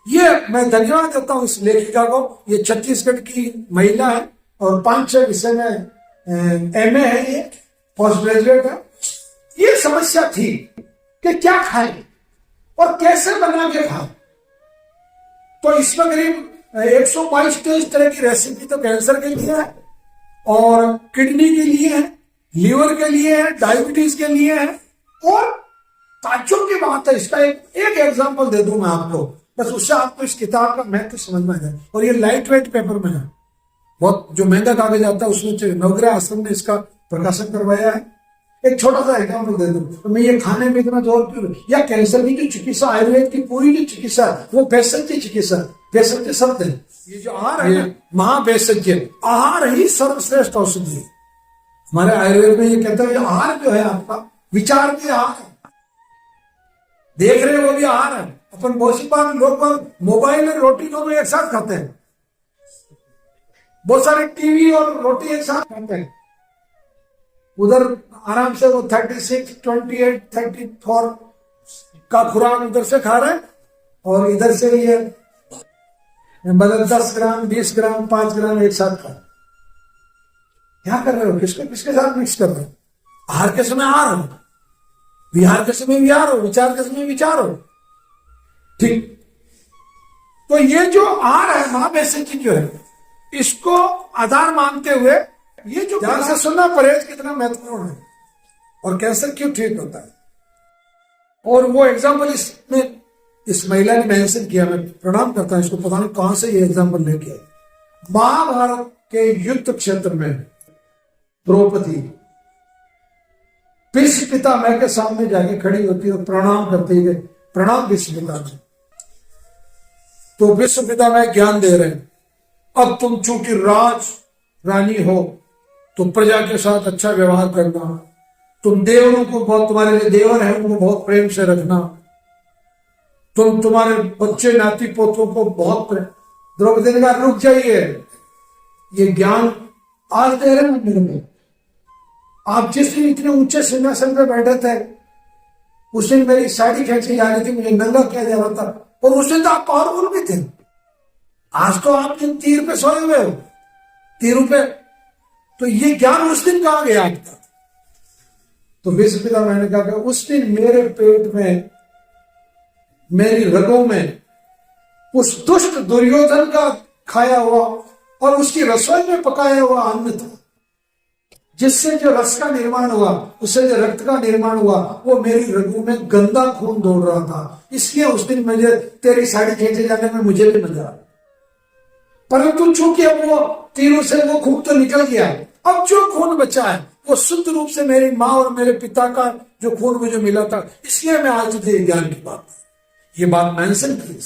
ये मैं धन्यवाद देता हूँ इस लेखिका को। ये छत्तीसगढ़ की महिला है और 5-6 विषय में एमए है, ये पोस्ट ग्रेजुएट है। ये समस्या थी कि क्या खाएं और कैसे बना के खाएं। तो इसमें करीब 122 तरह की रेसिपी तो कैंसर के लिए है और किडनी के लिए है, लीवर के लिए है, डायबिटीज के लिए है। और ताज्जुब की बात है, इसका एक एग्जांपल दे दूं मैं आपको, बस उससे आपको इस किताब का महत्व समझ में आ जाए। और ये लाइट वेट पेपर में है, बहुत जो महंगा कागज आता है उसमें नवग्रह आश्रम ने इसका प्रकाशन करवाया है। एक छोटा सा एग्जाम्पल दे दूं तो मैं ये खाने में इतना जोर क्यों, या कैंसर की जो चिकित्सा, आयुर्वेद की पूरी जो चिकित्सा वो भेषज की चिकित्सा, भेषज शब्द है। ये जो आहार है महाभेषज, आहार ही सर्वश्रेष्ठ औषधि है। हमारे आयुर्वेद में ये कहते हैं आहार जो है आपका विचार भी आहार है, देख रहे वो भी आहार है। अपन बहुत लोग मोबाइल और रोटी दोनों एक साथ खाते हैं, बहुत सारे टीवी और रोटी एक साथ खाते हैं। उधर आराम से वो 36, 28, 34 का खुराक उधर से खा रहे हैं और इधर से ये मतलब 10 ग्राम 20 ग्राम 5 ग्राम एक साथ खा। क्या कर रहे हो, किसके साथ मिक्स कर रहे हो? आहार के समय आहार हो, विहार के समय विहार हो, विचार के समय विचार हो। ठीक, तो ये जो आहार है महाभेषज जो है, इसको आधार मानते हुए ये जो ध्यान से सुनना, परहेज कितना महत्वपूर्ण है और कैंसर क्यों ठीक होता है। और वो एग्जाम्पल इसमें इस महिला ने मेंशन किया, मैं प्रणाम करता हूं इसको, पता नहीं कहां से ये एग्जाम्पल लेके आए। महाभारत के युद्ध क्षेत्र में द्रौपदी भीष्म पितामह के सामने जाके खड़ी होती है और प्रणाम करती है, प्रणाम भीष्म पितामह। तो भीष्म पितामह ज्ञान दे रहे हैं, अब तुम चूंकि राज रानी हो तो प्रजा के साथ अच्छा व्यवहार करना, तुम देवरों को बहुत, तुम्हारे जो देवर हैं उनको बहुत प्रेम से रखना, तुम तुम्हारे बच्चे नाती पोतों को बहुत प्रेम। द्रौपदी ने कहा रुक जाइए, ये ज्ञान आज दे रहे हैं मेरे को। आप जिस दिन इतने ऊंचे सिंहासन पे बैठे थे उस दिन मेरी साड़ी खींची जा रही थी, मुझे नंगा किया जा रहा था, और उस दिन तो आप पावरफुल भी थे। आज तो आप जिन तीर पे सोए हुए हो, तीरों पे, तो ये ज्ञान उस दिन कहां गया आपका? तो भीष्म पितामह मैंने कहा कि उस दिन मेरे पेट में, मेरी रगों में उस दुष्ट दुर्योधन का खाया हुआ और उसकी रसोई में पकाया हुआ अन्न था, जिससे जो रस का निर्माण हुआ, उससे जो रक्त का निर्माण हुआ, वो मेरी रगों में गंदा खून दौड़ रहा था। इसलिए उस दिन मुझे तेरी साड़ी खींचे जाने में मुझे भी मजा आया। परंतु चूंकि अब वो तीरों से वो खून तो निकल गया, अब जो खून बचा है वो शुद्ध रूप से मेरी माँ और मेरे पिता का जो खून मुझे मिला था, इसलिए मैं आज तुझे ज्ञान की बात, ये बात मेंशन की।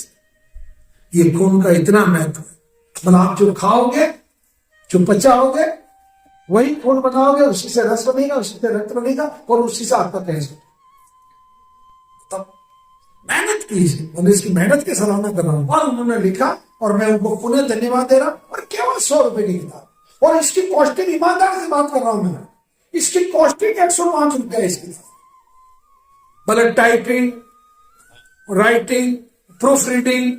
ये खून का इतना महत्व है, मतलब आप जो खाओगे, जो पचाओगे, वही खून बनाओगे, उसी से रस बनेगा, उसी से रक्त बनेगा और उसी से आपका कैंसर। तब मेहनत कीजिए, मैं इसकी मेहनत की सराहना कर रहा हूं। और उन्होंने लिखा और मैं उनको पुनः धन्यवाद दे रहा हूं। और केवल 100 रुपए की किताब, और इसकी कॉस्टिंग, ईमानदारी से बात कर रहा हूं मैं, इसकी कॉस्टिंग 105 रुपए इसकी, मतलब टाइपिंग, राइटिंग, प्रूफ रीडिंग,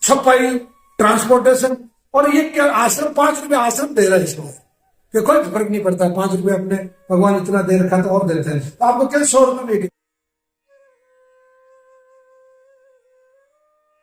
छपाई, ट्रांसपोर्टेशन, और ये क्या आश्रम 5 रुपए आश्रम दे रहा है इसको, कि कोई फर्क नहीं पड़ता, 5 रुपए अपने भगवान इतना दे रखा तो और देते हैं, तो आपको क्या 100 रुपए में